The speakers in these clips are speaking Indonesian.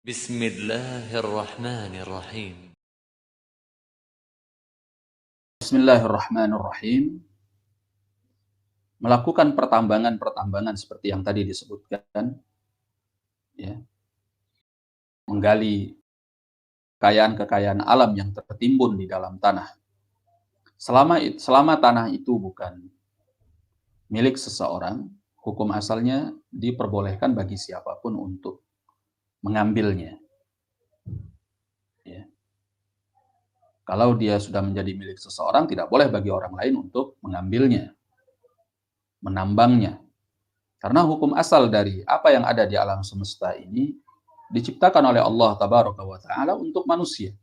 Bismillahirrahmanirrahim. Bismillahirrahmanirrahim. Melakukan pertambangan-pertambangan seperti yang tadi disebutkan, ya, menggali kekayaan-kekayaan alam yang tertimbun di dalam tanah. Selama tanah itu bukan milik seseorang, hukum asalnya diperbolehkan bagi siapapun untuk mengambilnya. Ya. Kalau dia sudah menjadi milik seseorang, tidak boleh bagi orang lain untuk mengambilnya, menambangnya. Karena hukum asal dari apa yang ada di alam semesta ini diciptakan oleh Allah Tabaraka wa Ta'ala untuk manusia.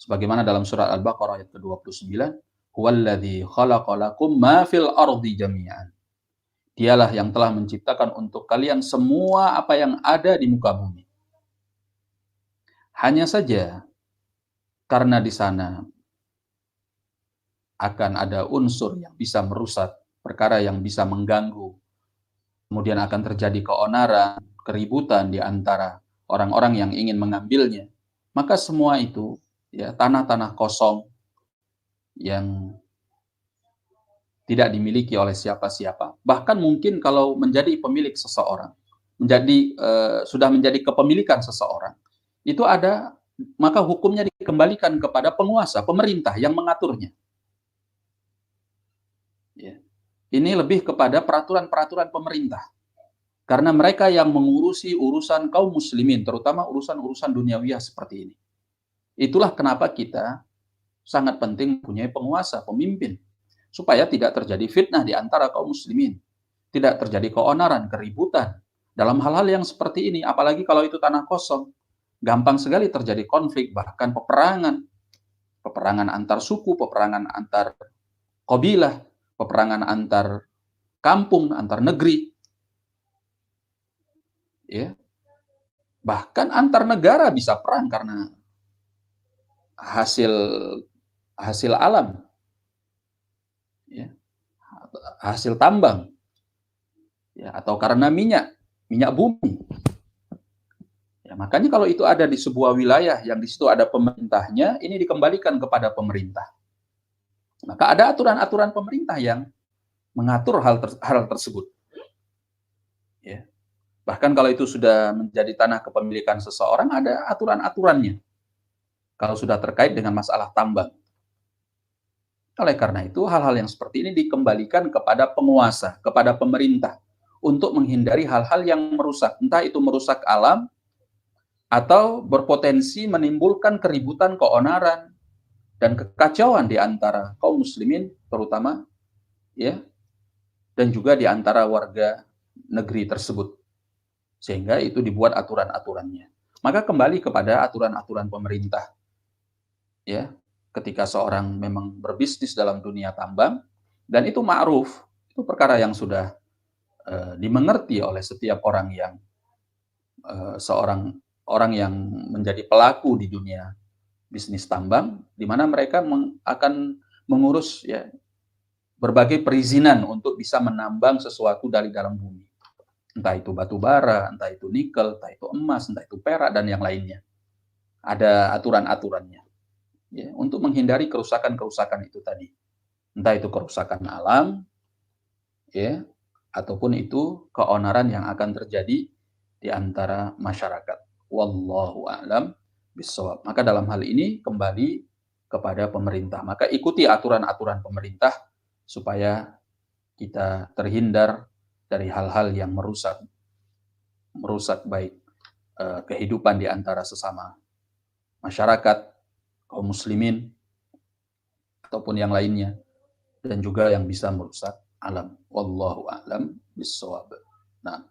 Sebagaimana dalam surat Al-Baqarah ayat ke-29, "Huwallazi khalaqa lakum ma fil ardi jami'an." Dialah yang telah menciptakan untuk kalian semua apa yang ada di muka bumi. Hanya saja karena di sana akan ada unsur yang bisa merusak, perkara yang bisa mengganggu, kemudian akan terjadi keonaran, keributan di antara orang-orang yang ingin mengambilnya, maka semua itu, ya, tanah-tanah kosong yang tidak dimiliki oleh siapa-siapa, bahkan mungkin kalau menjadi pemilik seseorang, sudah menjadi kepemilikan seseorang, itu ada, maka hukumnya dikembalikan kepada penguasa, pemerintah yang mengaturnya. Ya. Ini lebih kepada peraturan-peraturan pemerintah. Karena mereka yang mengurusi urusan kaum muslimin, terutama urusan-urusan duniawiyah seperti ini. Itulah kenapa kita sangat penting mempunyai penguasa, pemimpin, supaya tidak terjadi fitnah di antara kaum muslimin, tidak terjadi keonaran, keributan dalam hal-hal yang seperti ini. Apalagi kalau itu tanah kosong, gampang sekali terjadi konflik, bahkan peperangan antar suku, peperangan antar kabilah, peperangan antar kampung, antar negeri, ya, bahkan antar negara bisa perang karena hasil alam, ya, hasil tambang, ya, atau karena minyak bumi. Ya, makanya kalau itu ada di sebuah wilayah yang di situ ada pemerintahnya, ini dikembalikan kepada pemerintah. Maka ada aturan-aturan pemerintah yang mengatur hal tersebut. Ya. Bahkan kalau itu sudah menjadi tanah kepemilikan seseorang, ada aturan-aturannya. Kalau sudah terkait dengan masalah tambang. Oleh karena itu, hal-hal yang seperti ini dikembalikan kepada penguasa, kepada pemerintah, untuk menghindari hal-hal yang merusak. Entah itu merusak alam, atau berpotensi menimbulkan keributan, keonaran, dan kekacauan di antara kaum muslimin, terutama, ya, dan juga di antara warga negeri tersebut. Sehingga itu dibuat aturan-aturannya. Maka kembali kepada aturan-aturan pemerintah. Ya, ketika seorang memang berbisnis dalam dunia tambang, dan itu ma'ruf, itu perkara yang sudah dimengerti oleh setiap orang yang seorang orang yang menjadi pelaku di dunia bisnis tambang, di mana mereka akan mengurus, ya, berbagai perizinan untuk bisa menambang sesuatu dari dalam bumi. Entah itu batu bara, entah itu nikel, entah itu emas, entah itu perak, dan yang lainnya. Ada aturan-aturannya. Ya, untuk menghindari kerusakan-kerusakan itu tadi. Entah itu kerusakan alam, ya, ataupun itu keonaran yang akan terjadi di antara masyarakat. Wallahu a'lam bishawab. Maka dalam hal ini kembali kepada pemerintah. Maka ikuti aturan-aturan pemerintah supaya kita terhindar dari hal-hal yang merusak baik kehidupan di antara sesama masyarakat, kaum muslimin, ataupun yang lainnya, dan juga yang bisa merusak alam. Wallahu a'lam bishawab. Nah,